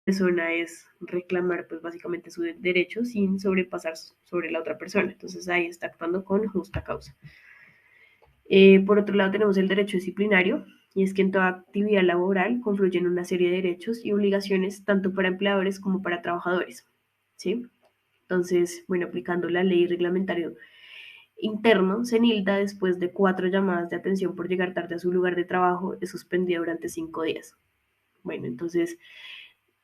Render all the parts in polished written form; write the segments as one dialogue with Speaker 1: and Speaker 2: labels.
Speaker 1: persona es reclamar pues básicamente su derecho sin sobrepasar sobre la otra persona. Entonces ahí está actuando con justa causa. Por otro lado tenemos el derecho disciplinario, y es que en toda actividad laboral confluyen una serie de derechos y obligaciones tanto para empleadores como para trabajadores. ¿Sí? Entonces, bueno, aplicando la ley reglamentario interno, Cenilda, después de 4 llamadas de atención por llegar tarde a su lugar de trabajo, es suspendida durante 5 días. Bueno, entonces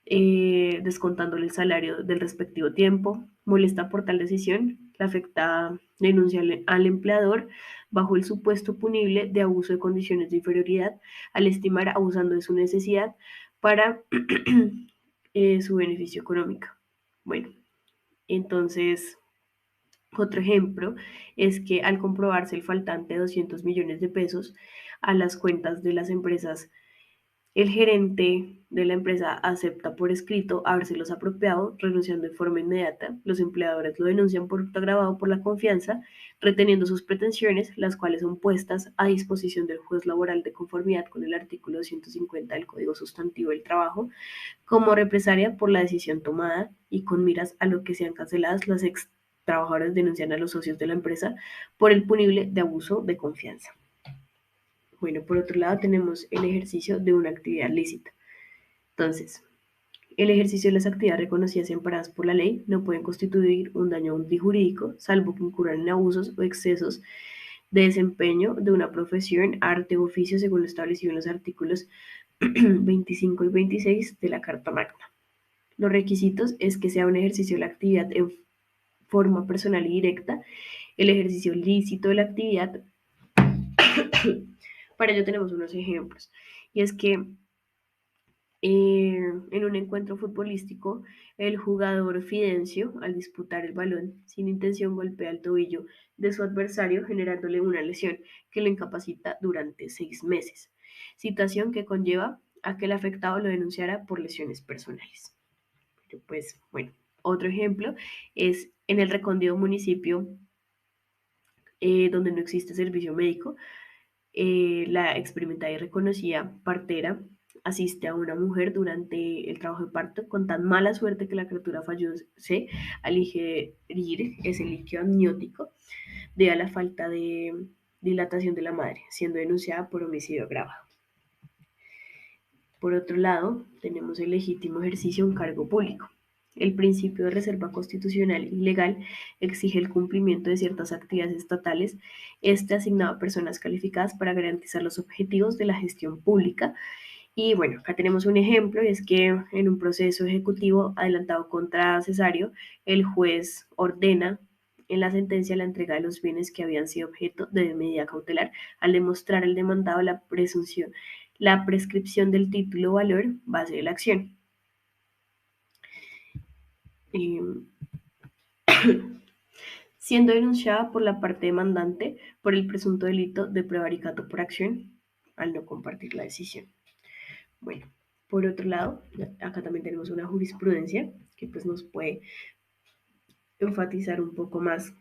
Speaker 1: descontándole el salario del respectivo tiempo. Molesta por tal decisión, la afectada denuncia al empleador bajo el supuesto punible de abuso de condiciones de inferioridad, al estimar abusando de su necesidad para su beneficio económico. Bueno, entonces, otro ejemplo es que al comprobarse el faltante de 200 millones de pesos a las cuentas de las empresas, el gerente de la empresa acepta por escrito habérselos apropiado, renunciando de forma inmediata. Los empleadores lo denuncian por hurto agravado por la confianza, reteniendo sus pretensiones, las cuales son puestas a disposición del juez laboral de conformidad con el artículo 250 del Código Sustantivo del Trabajo, como represalia por la decisión tomada y con miras a lo que sean canceladas. Las ex trabajadores denuncian a los socios de la empresa por el punible de abuso de confianza. Bueno, por otro lado tenemos el ejercicio de una actividad lícita. Entonces, el ejercicio de las actividades reconocidas y amparadas por la ley no pueden constituir un daño jurídico, salvo que incurran en abusos o excesos de desempeño de una profesión, arte o oficio, según lo establecido en los artículos 25 y 26 de la Carta Magna. Los requisitos es que sea un ejercicio de la actividad en forma personal y directa, el ejercicio lícito de la actividad. Para ello tenemos unos ejemplos. Y es que en un encuentro futbolístico, el jugador Fidencio, al disputar el balón sin intención, golpea el tobillo de su adversario, generándole una lesión que lo incapacita durante 6 meses. Situación que conlleva a que el afectado lo denunciara por lesiones personales. Pero pues bueno, otro ejemplo es en el recóndito municipio donde no existe servicio médico. La experimentada y reconocida partera asiste a una mujer durante el trabajo de parto con tan mala suerte que la criatura fallece al ingerir ese líquido amniótico debido a la falta de dilatación de la madre, siendo denunciada por homicidio agravado. Por otro lado, tenemos el legítimo ejercicio de un cargo público. El principio de reserva constitucional y legal exige el cumplimiento de ciertas actividades estatales, asignado a personas calificadas para garantizar los objetivos de la gestión pública. Y bueno, acá tenemos un ejemplo, y es que en un proceso ejecutivo adelantado contra Cesario, el juez ordena en la sentencia la entrega de los bienes que habían sido objeto de medida cautelar, al demostrar el demandado la prescripción del título o valor base de la acción. Eh, Siendo denunciada por la parte demandante por el presunto delito de prevaricato por acción al no compartir la decisión. Bueno, por otro lado, acá también tenemos una jurisprudencia que pues nos puede enfatizar un poco más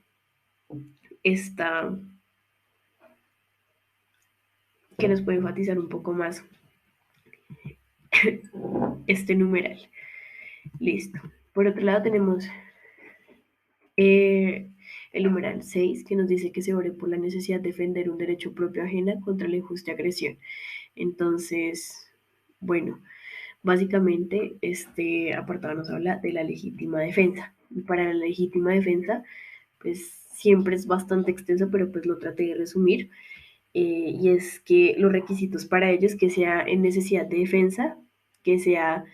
Speaker 1: esta, que nos puede enfatizar un poco más este numeral. Listo. Por otro lado tenemos el numeral 6 que nos dice que se obre por la necesidad de defender un derecho propio ajena contra la injusta agresión. Entonces, bueno, básicamente este apartado nos habla de la legítima defensa. Y para la legítima defensa, pues siempre es bastante extenso, pero pues lo traté de resumir. Y es que los requisitos para ello es que sea en necesidad de defensa, que sea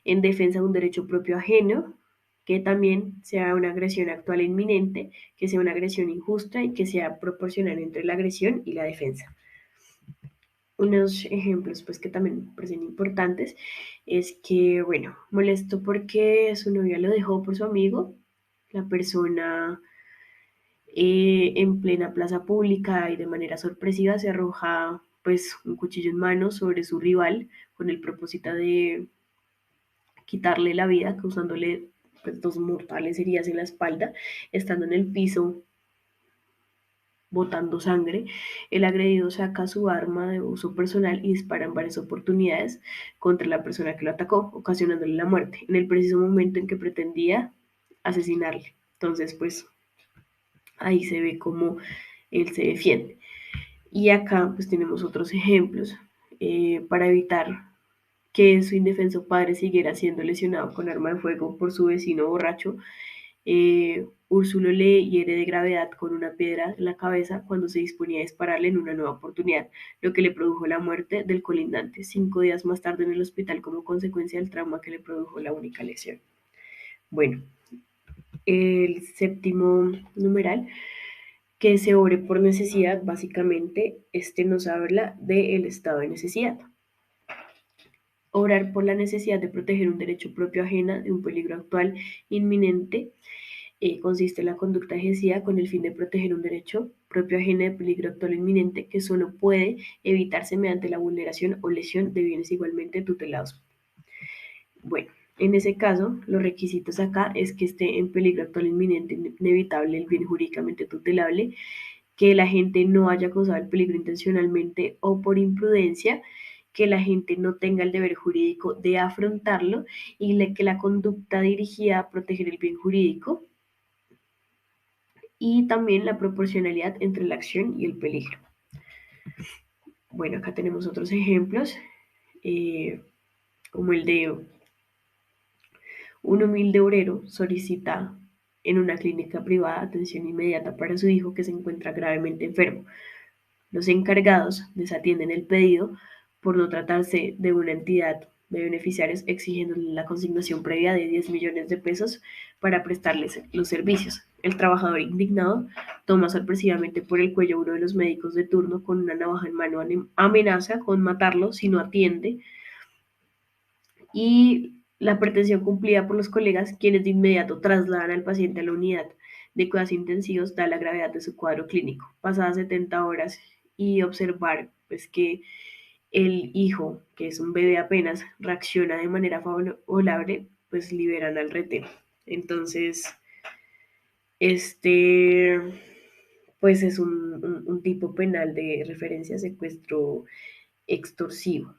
Speaker 1: en defensa de un derecho propio ajeno, que también sea una agresión actual e inminente, que sea una agresión injusta y que sea proporcional entre la agresión y la defensa. Unos ejemplos pues que también me parecen importantes es que, bueno, molesto porque su novia lo dejó por su amigo, la persona en plena plaza pública y de manera sorpresiva se arroja pues un cuchillo en mano sobre su rival con el propósito de quitarle la vida, causándole pues, 2 mortales heridas en la espalda, estando en el piso botando sangre, el agredido saca su arma de uso personal y dispara en varias oportunidades contra la persona que lo atacó, ocasionándole la muerte, en el preciso momento en que pretendía asesinarle. Entonces, pues ahí se ve cómo él se defiende. Y acá pues tenemos otros ejemplos para evitar que su indefenso padre siguiera siendo lesionado con arma de fuego por su vecino borracho. Úrsulo le hiere de gravedad con una piedra en la cabeza cuando se disponía a dispararle en una nueva oportunidad, lo que le produjo la muerte del colindante 5 días más tarde en el hospital como consecuencia del trauma que le produjo la única lesión. Bueno, el séptimo numeral, que se obre por necesidad, básicamente, este nos habla del estado de necesidad. Obrar por la necesidad de proteger un derecho propio ajena de un peligro actual inminente consiste en la conducta ejercida con el fin de proteger un derecho propio ajeno de peligro actual inminente que solo puede evitarse mediante la vulneración o lesión de bienes igualmente tutelados. Bueno, en ese caso, los requisitos acá es que esté en peligro actual inminente inevitable el bien jurídicamente tutelable, que la gente no haya causado el peligro intencionalmente o por imprudencia, que la gente no tenga el deber jurídico de afrontarlo y que la conducta dirigida a proteger el bien jurídico y también la proporcionalidad entre la acción y el peligro. Bueno, acá tenemos otros ejemplos, eh, como el de un humilde obrero solicita en una clínica privada atención inmediata para su hijo que se encuentra gravemente enfermo. Los encargados desatienden el pedido por no tratarse de una entidad de beneficiarios exigiéndole la consignación previa de 10 millones de pesos para prestarles los servicios. El trabajador indignado toma sorpresivamente por el cuello a uno de los médicos de turno con una navaja en mano, amenaza con matarlo si no atiende y la pretensión cumplida por los colegas, quienes de inmediato trasladan al paciente a la unidad de cuidados intensivos, da la gravedad de su cuadro clínico. Pasadas 70 horas y observar pues que el hijo, que es un bebé apenas, reacciona de manera favorable, pues liberan al retén. Entonces, este, pues es un tipo penal de referencia a secuestro extorsivo.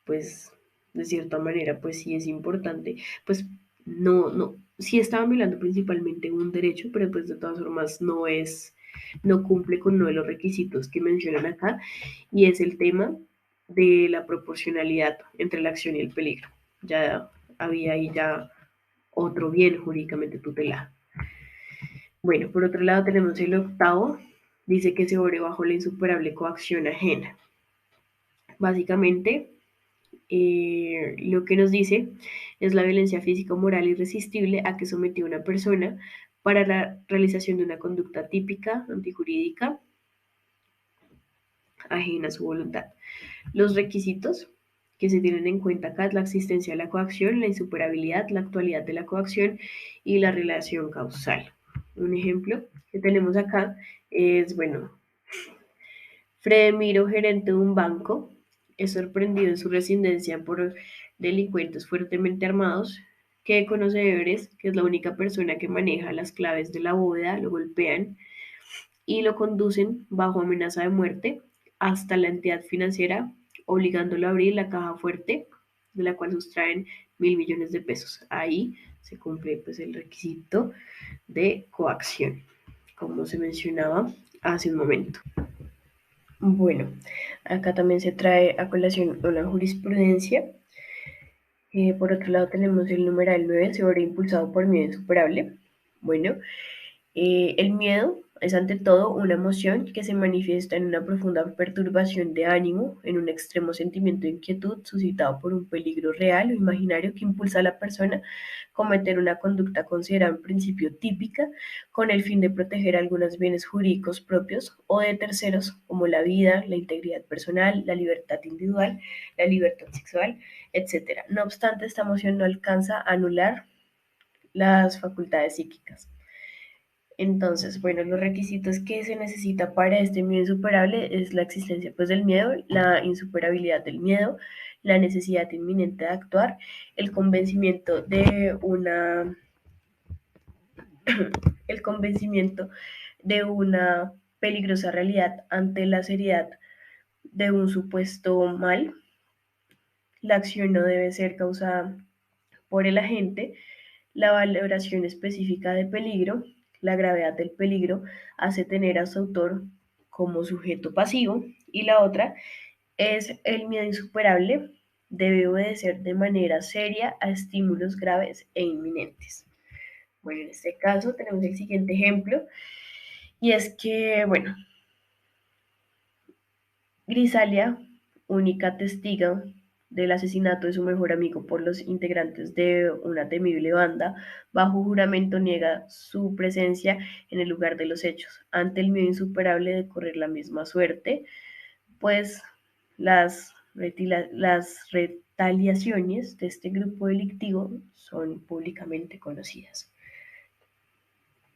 Speaker 1: Pues de cierta manera, pues sí es importante, pues no, sí estaban violando principalmente un derecho, pero pues de todas formas no cumple con uno de los requisitos que mencionan acá, y es el tema de la proporcionalidad entre la acción y el peligro. Ya había ahí ya otro bien jurídicamente tutelado. Bueno, por otro lado tenemos el octavo, dice que se obre bajo la insuperable coacción ajena. Básicamente, lo que nos dice es la violencia física o moral irresistible a que sometió una persona para la realización de una conducta típica, antijurídica, ajena a su voluntad. Los requisitos que se tienen en cuenta acá es la existencia de la coacción, la insuperabilidad, la actualidad de la coacción y la relación causal. Un ejemplo que tenemos acá es, bueno, Fredemiro, gerente de un banco, es sorprendido en su residencia por delincuentes fuertemente armados que conoce Everest, que es la única persona que maneja las claves de la bóveda, lo golpean y lo conducen bajo amenaza de muerte hasta la entidad financiera, obligándolo a abrir la caja fuerte, de la cual sustraen 1.000 millones de pesos. Ahí se cumple pues, el requisito de coacción, como se mencionaba hace un momento. Bueno, acá también se trae a colación una jurisprudencia. Por otro lado tenemos el numeral 9, impulsado por miedo insuperable. Bueno, el miedo es ante todo una emoción que se manifiesta en una profunda perturbación de ánimo, en un extremo sentimiento de inquietud suscitado por un peligro real o imaginario que impulsa a la persona a cometer una conducta considerada en principio típica con el fin de proteger algunos bienes jurídicos propios o de terceros como la vida, la integridad personal, la libertad individual, la libertad sexual, etc. No obstante, esta emoción no alcanza a anular las facultades psíquicas. Entonces, bueno, los requisitos que se necesita para este miedo insuperable es la existencia pues del miedo, la insuperabilidad del miedo, la necesidad inminente de actuar, el convencimiento de una el convencimiento de una peligrosa realidad ante la seriedad de un supuesto mal. La acción no debe ser causada por el agente. La valoración específica de peligro, la gravedad del peligro, hace tener a su autor como sujeto pasivo. Y la otra es el miedo insuperable, debe obedecer de manera seria a estímulos graves e inminentes. Bueno, en este caso tenemos el siguiente ejemplo, y es que, bueno, Grisalia, única testigo del asesinato de su mejor amigo por los integrantes de una temible banda, bajo juramento niega su presencia en el lugar de los hechos, ante el miedo insuperable de correr la misma suerte, pues las retaliaciones de este grupo delictivo son públicamente conocidas.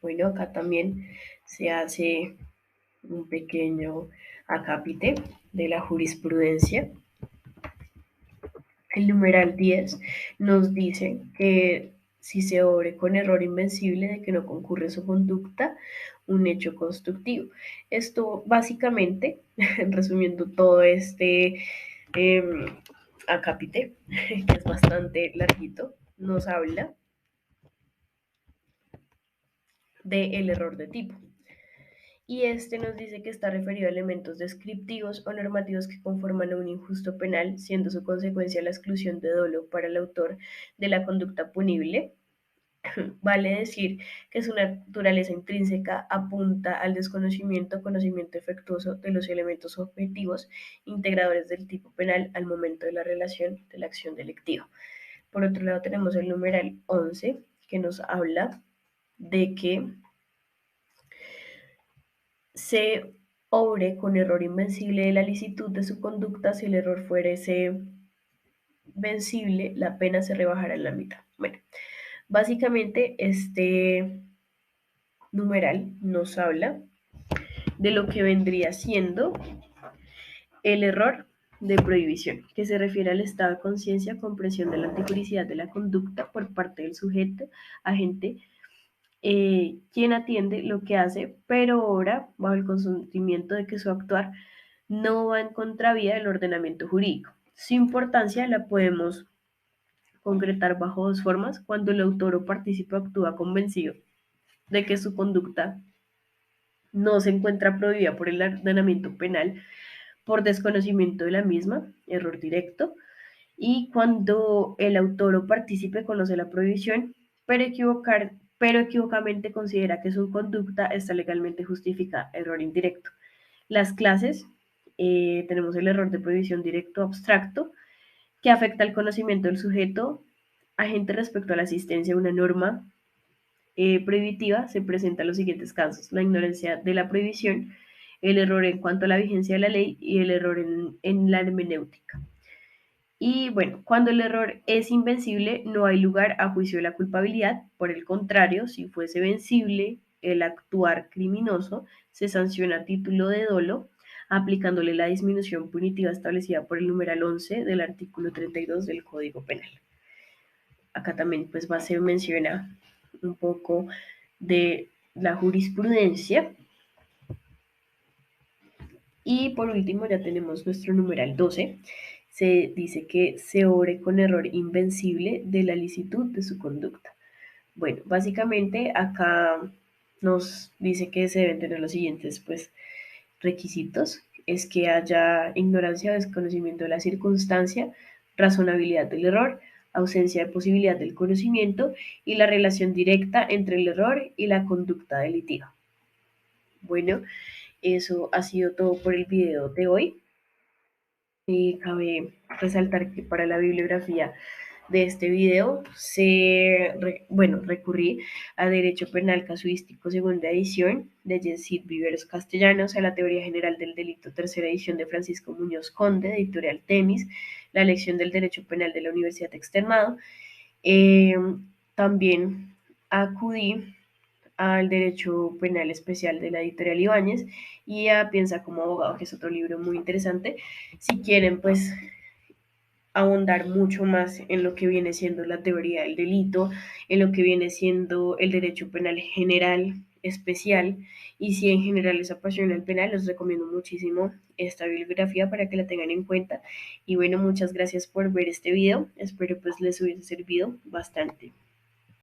Speaker 1: Bueno, acá también se hace un pequeño acápite de la jurisprudencia. El numeral 10 nos dice que si se obre con error invencible de que no concurre su conducta, un hecho constructivo. Esto básicamente, resumiendo todo este eh, acápite, que es bastante larguito, nos habla del error de tipo. Y este nos dice que está referido a elementos descriptivos o normativos que conforman a un injusto penal, siendo su consecuencia la exclusión de dolo para el autor de la conducta punible. Vale decir que su naturaleza intrínseca apunta al desconocimiento o conocimiento defectuoso de los elementos objetivos integradores del tipo penal al momento de la relación de la acción delictiva. Por otro lado, tenemos el numeral 11, que nos habla de que se obre con error invencible de la licitud de su conducta. Si el error fuese vencible, la pena se rebajará en la mitad. Bueno, básicamente este numeral nos habla de lo que vendría siendo el error de prohibición, que se refiere al estado de conciencia, comprensión de la antijuricidad de la conducta por parte del sujeto, agente, quien atiende lo que hace, pero obra bajo el consentimiento de que su actuar no va en contravía del ordenamiento jurídico. Su importancia la podemos concretar bajo dos formas: cuando el autor o partícipe actúa convencido de que su conducta no se encuentra prohibida por el ordenamiento penal por desconocimiento de la misma, error directo, y cuando el autor o partícipe conoce la prohibición, pero equivocamente considera que su conducta está legalmente justificada, error indirecto. Las clases, tenemos el error de prohibición directo abstracto, que afecta al conocimiento del sujeto agente respecto a la asistencia a una norma prohibitiva. Se presentan los siguientes casos: la ignorancia de la prohibición, el error en cuanto a la vigencia de la ley y el error en la hermenéutica. Y bueno, cuando el error es invencible, no hay lugar a juicio de la culpabilidad. Por el contrario, si fuese vencible el actuar criminoso, se sanciona a título de dolo, aplicándole la disminución punitiva establecida por el numeral 11 del artículo 32 del Código Penal. Acá también pues se menciona un poco de la jurisprudencia. Y por último ya tenemos nuestro numeral 12. Se dice que se obre con error invencible de la licitud de su conducta. Bueno, básicamente acá nos dice que se deben tener los siguientes pues requisitos: es que haya ignorancia o desconocimiento de la circunstancia, razonabilidad del error, ausencia de posibilidad del conocimiento y la relación directa entre el error y la conducta delictiva. Bueno, eso ha sido todo por el video de hoy. Y cabe resaltar que para la bibliografía de este video recurrí a Derecho Penal Casuístico segunda edición de Yesid Viveros Castellanos, a la Teoría General del Delito tercera edición de Francisco Muñoz Conde, de Editorial Temis, la lección del Derecho Penal de la Universidad Externado. Eh, También acudí al Derecho Penal Especial de la Editorial Ibáñez y a Piensa como abogado, que es otro libro muy interesante. Si quieren, pues ahondar mucho más en lo que viene siendo la teoría del delito, en lo que viene siendo el derecho penal general, especial y si en general les apasiona el penal, les recomiendo muchísimo esta bibliografía para que la tengan en cuenta. Y bueno, muchas gracias por ver este video, espero pues les hubiese servido bastante.